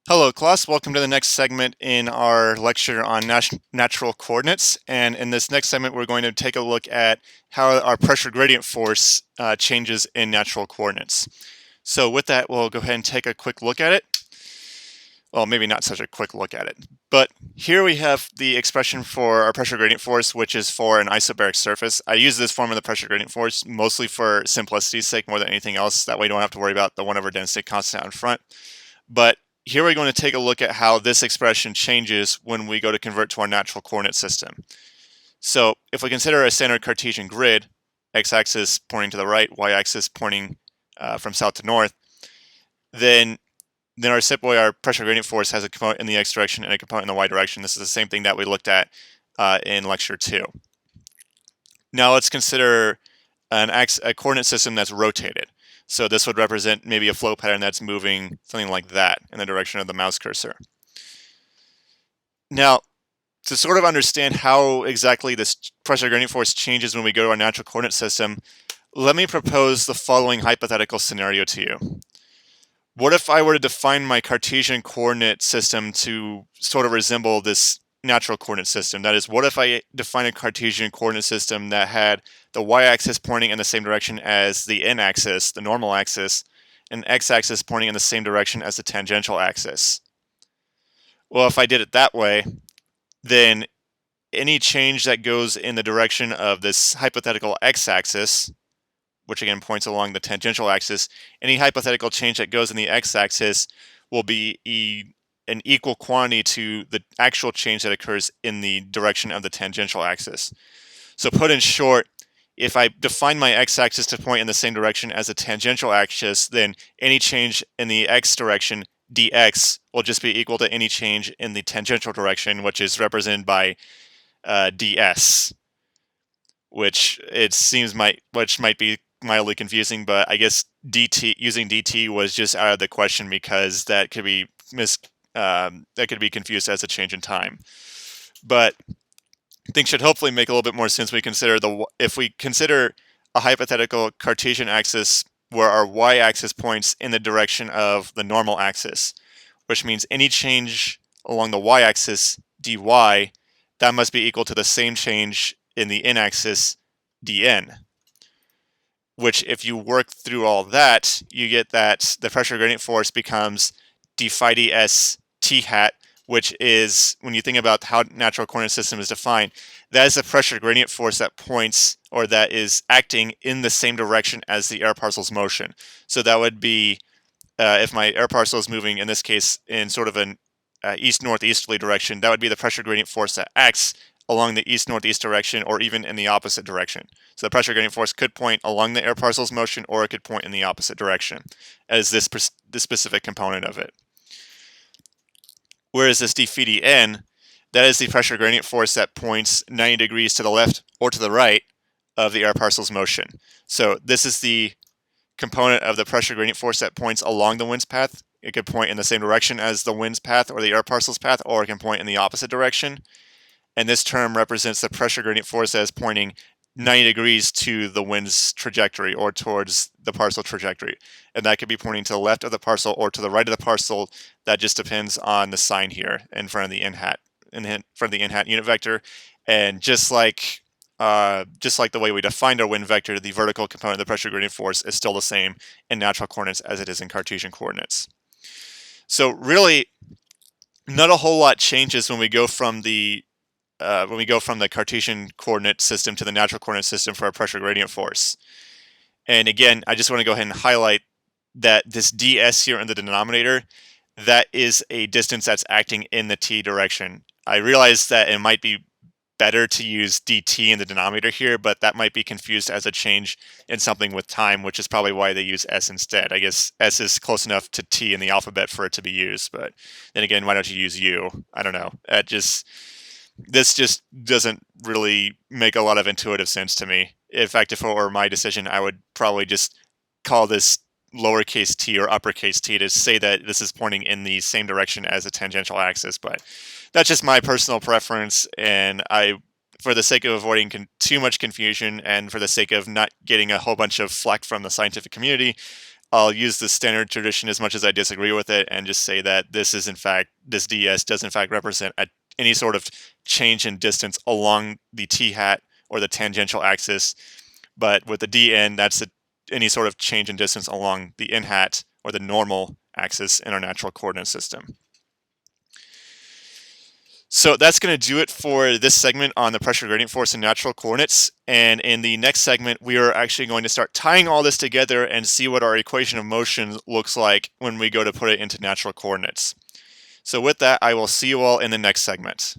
Hello, class. Welcome to the next segment in our lecture on natural coordinates. And in this next segment, we're going to take a look at how our pressure gradient force changes in natural coordinates. So with that, we'll go ahead and take a quick look at it. Well, maybe not such a quick look at it. But here we have the expression for our pressure gradient force, which is for an isobaric surface. I use this form of the pressure gradient force mostly for simplicity's sake more than anything else. That way you don't have to worry about the 1 over density constant out in front. But here we're going to take a look at how this expression changes when we go to convert to our natural coordinate system. So if we consider a standard Cartesian grid, x-axis pointing to the right, y-axis pointing from south to north, then our pressure gradient force has a component in the x direction and a component in the y direction. This is the same thing that we looked at in lecture 2. Now let's consider a coordinate system that's rotated. So this would represent maybe a flow pattern that's moving something like that in the direction of the mouse cursor. Now, to sort of understand how exactly this pressure gradient force changes when we go to our natural coordinate system, let me propose the following hypothetical scenario to you. What if I were to define my Cartesian coordinate system to sort of resemble this natural coordinate system? That is, what if I define a Cartesian coordinate system that had the y-axis pointing in the same direction as the n-axis, the normal axis, and x-axis pointing in the same direction as the tangential axis? Well, if I did it that way, then any change that goes in the direction of this hypothetical x-axis, which again points along the tangential axis, any hypothetical change that goes in the x-axis will be an equal quantity to the actual change that occurs in the direction of the tangential axis. So put in short, if I define my x-axis to point in the same direction as the tangential axis, then any change in the x direction, dx, will just be equal to any change in the tangential direction, which is represented by ds, which might be mildly confusing, but I guess using dt was just out of the question because that could be confused as a change in time. But things should hopefully make a little bit more sense when if we consider a hypothetical Cartesian axis where our y-axis points in the direction of the normal axis, which means any change along the y-axis dy, that must be equal to the same change in the n-axis dn, which if you work through all that, you get that the pressure gradient force becomes d phi ds t hat, which is, when you think about how natural coordinate system is defined, that is the pressure gradient force that points, or that is acting in the same direction as the air parcel's motion. So that would be, if my air parcel is moving, in this case, in sort of an east-northeasterly direction, that would be the pressure gradient force that acts along the east-northeast direction, or even in the opposite direction. So the pressure gradient force could point along the air parcel's motion, or it could point in the opposite direction, as this specific component of it. Whereas this d phi dn, that is the pressure gradient force that points 90 degrees to the left or to the right of the air parcel's motion. So this is the component of the pressure gradient force that points along the wind's path. It could point in the same direction as the wind's path or the air parcel's path, or it can point in the opposite direction. And this term represents the pressure gradient force that is pointing 90 degrees to the wind's trajectory, or towards the parcel trajectory. And that could be pointing to the left of the parcel or to the right of the parcel. That just depends on the sign here in front of the n hat, unit vector. And just like the way we defined our wind vector, the vertical component of the pressure gradient force is still the same in natural coordinates as it is in Cartesian coordinates. So really, not a whole lot changes when we go from the Cartesian coordinate system to the natural coordinate system for our pressure gradient force. And again, I just want to go ahead and highlight that this ds here in the denominator, that is a distance that's acting in the t direction. I realize that it might be better to use dt in the denominator here, but that might be confused as a change in something with time, which is probably why they use s instead. I guess s is close enough to t in the alphabet for it to be used, but then again, why don't you use u? I don't know. This just doesn't really make a lot of intuitive sense to me. In fact, if it were my decision, I would probably just call this lowercase t or uppercase t to say that this is pointing in the same direction as the tangential axis, but that's just my personal preference, and for the sake of avoiding too much confusion and for the sake of not getting a whole bunch of flack from the scientific community, I'll use the standard tradition as much as I disagree with it and just say that this ds does in fact represent any sort of change in distance along the t-hat or the tangential axis. But with the dn, that's any sort of change in distance along the n-hat or the normal axis in our natural coordinate system. So that's going to do it for this segment on the pressure gradient force in natural coordinates. And in the next segment, we are actually going to start tying all this together and see what our equation of motion looks like when we go to put it into natural coordinates. So with that, I will see you all in the next segment.